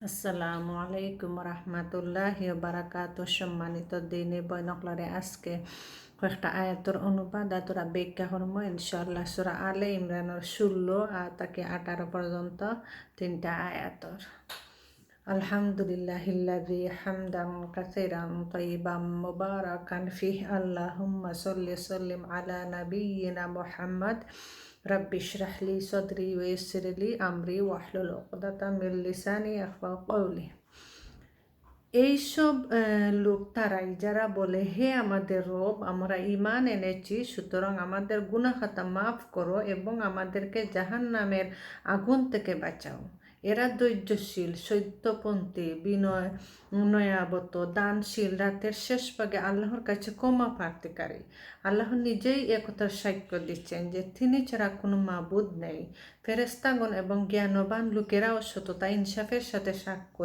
আসসালামু আলাইকুম রহমতুল্লাহি বারাকাতু। সম্মানিত দিনী বৈনকলরে আজকে কয়েকটা আয়াতর অনুবাদ তোরা ব্যাখ্যা করব ইনশাআল্লাহ। সূরা আলে ইমরানের 16 তাকে 18 পর্যন্ত তিনটা আয়াতর। আলহামদুলিল্লাহিল্লাযী হামদান কাসীরান তাইয়িবান মুবারাকান ফিহি আল্লাহুম্মা সাল্লি সাল্লিম আলা নাবিয়্যিনা মুহাম্মদ রাব্বি ইশরাহ লি সাদরি ওয়া ইয়াসসির লি আমরি ওয়াহলুল উকদাতাম মিন লিসানি ইয়াফকাহু কওলি। এইসব লোক তারাই যারা বলে, হে আমাদের রব, আমরা ঈমান এনেছি, সুতরাং আমাদের গুনাহ খাতা মাফ করো এবং আমাদেরকে জাহান্নামের আগুন থেকে বাঁচাও। এরা ধৈর্যশীল, সত্যপন্থী, বিনয়াবত, দানশীল, রাতের শেষ ভাগে আল্লাহর কাছে ক্ষমা প্রার্থীকারী। আল্লাহ নিজেই একথার সাক্ষ্য দিচ্ছেন যে তিনি ছাড়া কোনো মাবুদ নেই। ফেরেশতাগণ এবং জ্ঞানবান লোকেরাও সততা ইনসাফের সাথে সাক্ষ্য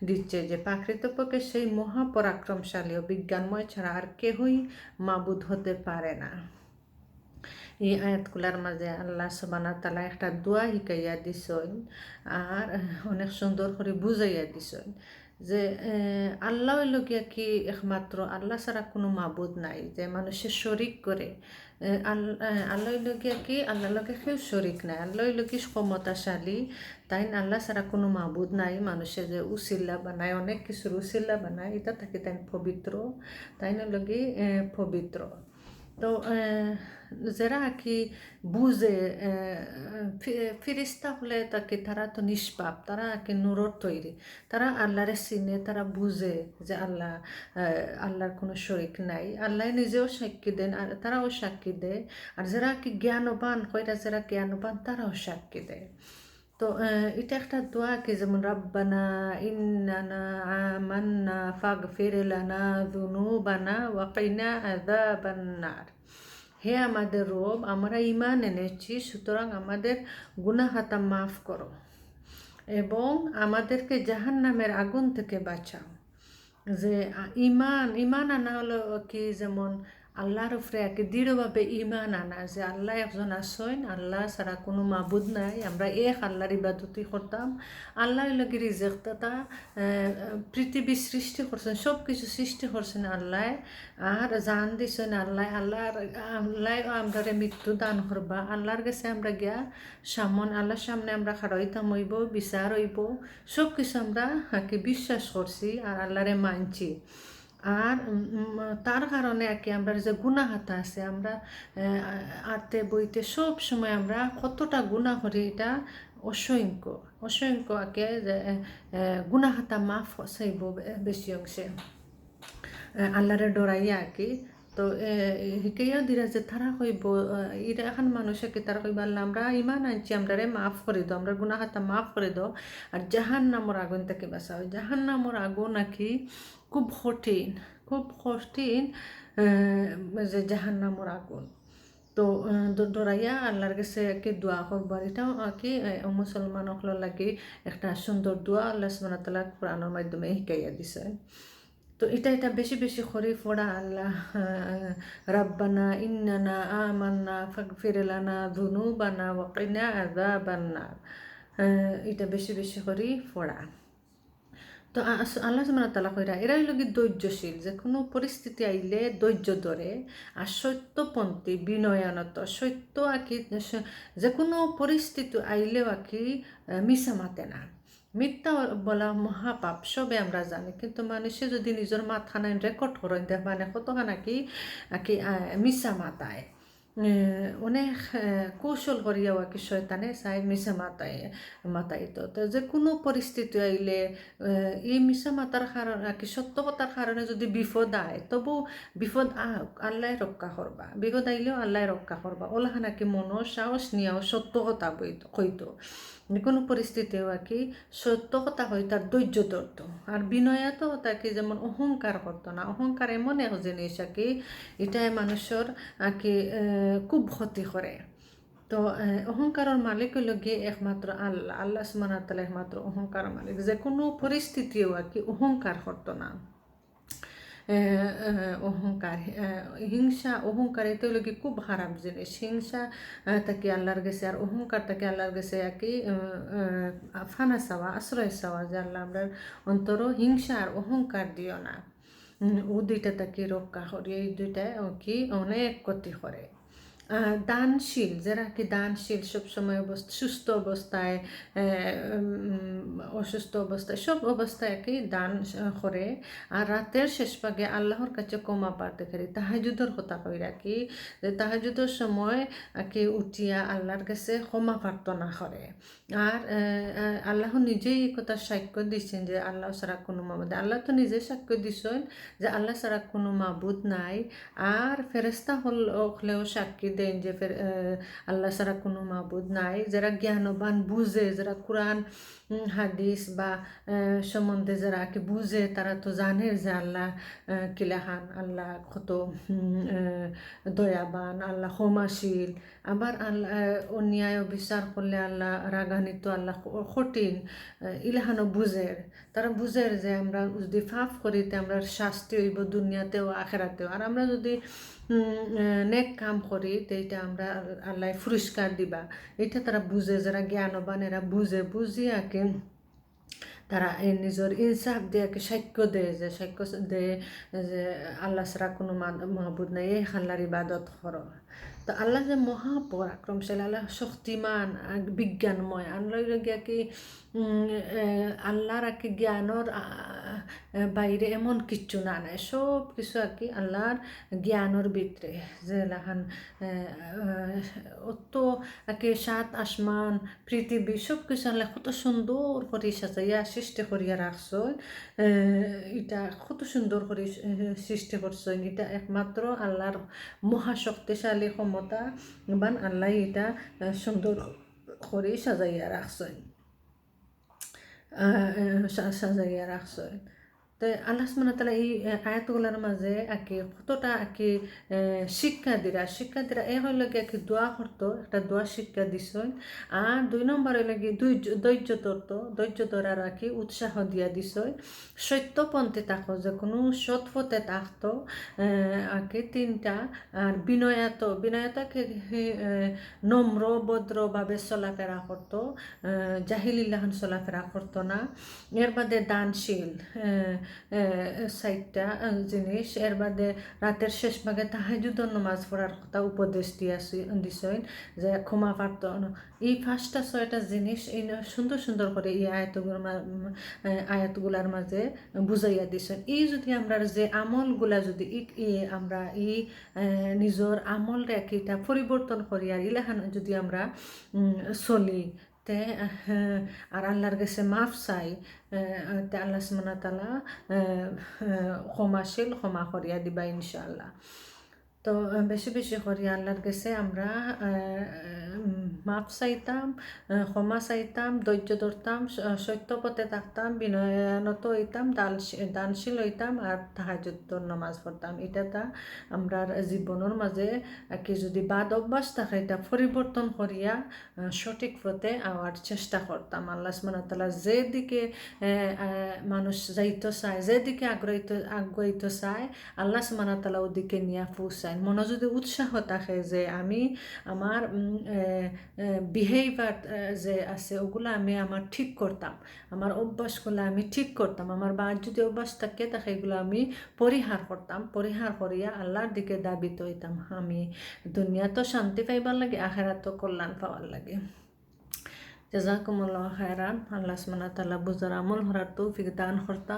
দিচ্ছে যে প্রকৃতপক্ষে সেই মহাপরাক্রমশালী ও বিজ্ঞানময় ছাড়া আর কেহই মাবুদ হতে পারে না। এই আয়াতগুলার মাঝে আল্লাহ সুবহানাহু ওয়া তাআলা একটা দোয়া শিখাইয়া দিছেন আর অনেক সুন্দর করে বুঝাইয়া দিছেন যে আল্লাহ হইল গিয়া কি একমাত্র, আল্লাহ ছাড়া কোনো মাবুদ নাই যে মানুষের শরিক করে। আল্লাহ হইল গিয়া কি, আল্লাহ লগে কেউ শরিক নাই। আল্লাহ হইল কি ক্ষমতাশালী, তাই আল্লাহ ছাড়া কোনো মাবুদ নাই। মানুষে যে উসিল্লা বানায়, অনেক কিছুর উসিল্লা বানায়, এটা থাকি তাই পবিত্র, তাই লগে পবিত্র। তো যারা কি বুঝে, ফিরিস্তা হলে তাকে তারা তো নিষ্পাপ, তারা কি নূরর তৈরি, তারা আল্লাহরে চিনে, তারা বুঝে যে আল্লাহর কোনো শরিক নাই। আল্লাহ নিজেও সাক্ষী দেন আর তারাও সাক্ষী দেয়। আর যারা কি জ্ঞানবান, কয়টা যারা জ্ঞানবান তারাও সাক্ষী দেয়। তো এটা একটা দোয়া কি, যেমন রাব্বানা ইন্নানা আমান্না ফাগফির লানা যুনুবানা ওয়া কিনা আযাবান নার। হে আমাদের রব, আমরা ঈমান এনেছি, সুতরাং আমাদের গুনাহ খাতা মাফ করো এবং আমাদেরকে জাহান্নামের আগুন থেকে বাঁচাও। যে ইমান আনা হলো কি, যেমন আল্লাহর উপরে আর কি দৃঢ়ভাবে ইমান আনা যে আল্লাহ একজন আসেন, আল্লাহ ছাড়া কোনো মাবুদ নাই, আমরা এক আল্লাহর ইবাদতই করতাম। আল্লাহ লগি রিজেক দাতা, পৃথিবী সৃষ্টি করছেন, সব কিছু সৃষ্টি করছেন আল্লাহ, আর জান দিছেন আল্লাহ। আল্লাহ আমরা মৃত্যু দান করবা, আল্লাহর কাছে আমরা গিয়া আল্লাহর সামনে আমরা খাড়াইতাম হইব, বিচার হইব, সব কিছু আমরা কি বিশ্বাস করছি আর আল্লাহরে মানছি। আর তার কারণে আর কি আমরা যে গুনাহ হাতা আছে, আমরা আতে বইতে সব সময় আমরা কতটা গুনাহ করি, এটা অসংখ্য আগে যে গুনাহ হাতা মাফ চাইব বেশি অংশে আল্লাহরে ডরাইয়া আর কি। তো শিকাইয়া দিরা যে তারা কইব, এটা এখন মানুষে কি তারা কইব, আল্লাহ আমরা ইমান আনছি, আমরা মাফ করে দাও, আমরা গুনাহ খাতা মাফ করে দাও আর জাহান্নামের আগুন থেকে বাঁচাও। জাহান্নামের আগুন নাকি খুব কঠিন যে জাহান্নামের আগুন। তো ডরাইয়া আল্লাহর কাছে কি দোয়া করবার, এটাও কি মুসলমান সকলের লাগি একটা সুন্দর দোয়া আল্লাহ সুবহানাহু ওয়া তাআলা কোরআনের মাধ্যমে শিকাইয়া দিছে। তো এটা বেশি বেশি করে পড়া, আল্লাহ রাব্বানা ইন্নানা আমান্না ফাগফির লানা যুনুবানা ওয়া কিনা আযাবান নার, এটা বেশি বেশি করে পড়া। তো আল্লাহ সুবহানাহু ওয়া তাআলা কইরা এরা হইল কি ধৈর্যশীল, যে কোনো পরিস্থিতি আইলে ধৈর্য ধরে, আর সত্যপন্থী, বিনয়ানত, সত্য আঁকি, যে কোনো পরিস্থিতি আইলেও আঁকি মিশা মাতে না। মিথ্যা বলা মহাপাপ সবে আমরা জানি, কিন্তু মানুষে যদি নিজের মাথায় রেকর্ড করেন দেখ মানে কতখানা কি মিশা মাতায়, অনেক কৌশল করিয়াও আর কি শয়তানে চাই মিশা মাতাইতো। তো যে কোনো পরিস্থিতি আইলে এই মিশা মাতার কারণে আর কি সত্য কথার কারণে যদি বিপদ আয়, তবু বিপদ আহক, আল্লাহ রক্ষা করবা, বিপদ আইলেও আল্লাহ রক্ষা করবা, ওলাহা নাকি মনো সাহস নিয়েও সত্য কথা কইতো। কোনো পরিস্থিতিও আর কি সত্য কথা হইতো আর ধৈর্য ধরতো। আর বিনয়াত হতো কি, যেমন অহংকার করতো না। অহংকার এমন এক জিনিস আর কি, এটাই মানুষের আর কি খুব ক্ষতি করে। তো অহংকারের মালিক হইল গিয়ে একমাত্র আল্লাহ সুবহানাহু ওয়া তাআলা একমাত্র অহংকারের মালিক, যে কোনো পরিস্থিতিও আর কি অহংকার করতো না। অহংকার, হিংসা অহংকার এটা হলো কি খুব খারাপ জিনিস। হিংসা তাকে আল্লাহর গেছে আর অহংকার তাকে আল্লাহর গেছে আর কি ফানা চাওয়া, আশ্রয় চাওয়া, যে আল্লাহ আমরা অন্তর হিংসা আর অহংকার দিও না। ও দুইটা তাকে রক্ষা করি, এই দুইটা কি অনেক ক্ষতি করে। দানশীল, যারা কি দানশীল সবসময় সুস্থ অবস্থায়, অসুস্থ অবস্থায়, সব অবস্থায় কি দান করে, আর রাতের শেষ ভাগে আল্লাহর কাছে ক্ষমা প্রার্থনা করে। তাহাজ্জুদের কথা কই রাখি যে তাহাজ্জুদের সময় কি উঠিয়া আল্লাহর কাছে ক্ষমা প্রার্থনা করে। আর আল্লাহ নিজেই এই কথা সাক্ষ্য দিচ্ছেন যে আল্লাহ ছাড়া কোনো মাবুদ, আল্লাহ তো নিজে সাক্ষ্য দিচ্ছেন যে আল্লাহ ছাড়া কোনো মাবুদ নাই। আর ফেরেস্তা হলেও সাক্ষী দেন যে আল্লাহ ছাড়া কোনো মাবুদ নাই। যারা জ্ঞানবান বুঝে, যারা কোরআন হাদিস বা সম্বন্ধে যারা কি বুঝে, তারা তো জানে যে আল্লাহ কিলাহান, আল্লাহ কত দয়াবান, আল্লাহ ক্ষমাশীল। আবার আল্লাহ অন্যায় বিচার করলে আল্লাহ রাগান্বিত, আল্লাহ কঠিন, ইলাহানো বুঝের। তারা বুঝের যে আমরা যদি পাপ করিতে আমরা শাস্তি হইব দুনিয়াতেও আখেরাতেও, আর আমরা যদি নেক কাম করি তো এটা আমরা আল্লাহ পুরস্কার দিবা। এটা তারা বুঝে, যারা জ্ঞানবান এরা বুঝিয়া কি তারা এই নিজের ইনসাফ দিয়ে সাক্ষ্য দেয়, যে সাক্ষ্য দেয় যে আল্লাহ ছাড়া কোনো মাহবুদ নাই, এই আল্লাহর ইবাদত করো। তো আল্লাহ যে মহাপরাক্রমশালী, আল্লাহ শক্তিমান, বিজ্ঞানময়, আল্লাহ গিয়া কি আল্লাহর আর কি জ্ঞানর বাইরে এমন কিচ্ছু না নাই, সব কিছু আর কি আল্লাহর জ্ঞানর ভিতরে। যে লাহান অত আর কি সাত আসমান পৃথিবী সব কিছু আল্লাহ কত সুন্দর করে সাজাইয়া সৃষ্টি করিয়া রাখছ। এটা কত সুন্দর করে সৃষ্টি করছে, এটা একমাত্র আল্লাহর মহাশক্তিশালী ক্ষমতা বান আল্লাহ এটা সুন্দর করে সাজাইয়া রাখছে। তো আল্লাহ সুবহানাহু ওয়া তাআলা এই আয়াতগুলোর মাঝে আকি কতটা আকি শিক্ষা দিরা এই হইল কি আকি দোয়া করতো, একটা দোয়া শিক্ষা দিছেন। আর 2 নম্বর হইল কি ধৈর্য ধরার আর কি উৎসাহ দিয়া দিছেন। সত্যপন্থী থাকো, যে কোনো সৎ পথে থাকতো আকি 3টা। আর বিনয়তাকে নম্র ভদ্রভাবে চলাফেরা করতো, জাহিলিল্লাহন চলাফেরা করতো না। এর বাদে দানশীল 4টা জিনিস। এর বাদে রাতের শেষ ভাগে তাহাজ্জুদের নামাজ পড়ার কথা উপদেশ দিছেন, যে ক্ষমা প্রার্থনা। এই 5টা 6টা জিনিস এই সুন্দর করে এই আয়াতগুলার মাঝে বুঝাইয়া দিছেন। এই যদি আমরা যে আমলগুলা যদি আমরা এই নিজের আমল রেখে এটা পরিবর্তন করি আর ইলাহান যদি আমরা চলি তে আর আল্লাহর কাছে মাফ চাই, তে আল্লাহ সুবহানাহু ওয়া তাআলা ক্ষমাশীল, ক্ষমা করিয়া দিবা ইনশাআল্লাহ। তো বেশি করে আল্লাহর কাছে আমরা মাপ চাইতাম, ক্ষমা চাইতাম, ধৈর্য ধরতাম, সত্য পথে থাকতাম, বিনয়নত হইতাম, দানশীল হইতাম, আর তাহাজ্জুদের নামাজ পড়তাম। এটা আমরা জীবনের মাঝে কি যদি বাদ অভ্যাস থাকে এটা পরিবর্তন করিয়া সঠিক পথে আওয়ার চেষ্টা করতাম। আল্লাহ সুবহানাহু ওয়া তাআলা যেদিকে মানুষ যাইতে চায়, যেদিকে আগ্রহিত চায়, আল্লাহ সুবহানাহু ওয়া তাআলা ওদিকে নিয়ে পৌঁছায়। মনে যদি উৎসাহ থাকে যে আমি আমার বিহেভিয়ার যে আছে ওগুলো আমি আমার ঠিক করতাম, আমার অভ্যাসগুলো আমি ঠিক করতাম, আমার বা যদি অভ্যাস থাকে এগুলো আমি পরিহার করিয়া আল্লাহর দিকে দাবিত হইতাম। আমি দুনিয়া তো শান্তি পাইবার লাগে, আখিরাত তো কল্যাণ পাওয়ার লাগে। জাযাকুমুল্লাহু খায়রান। আল্লাহ সুবহানাহু ওয়া তাআলা বুঝার আমল করার তৌফিক দান করতা।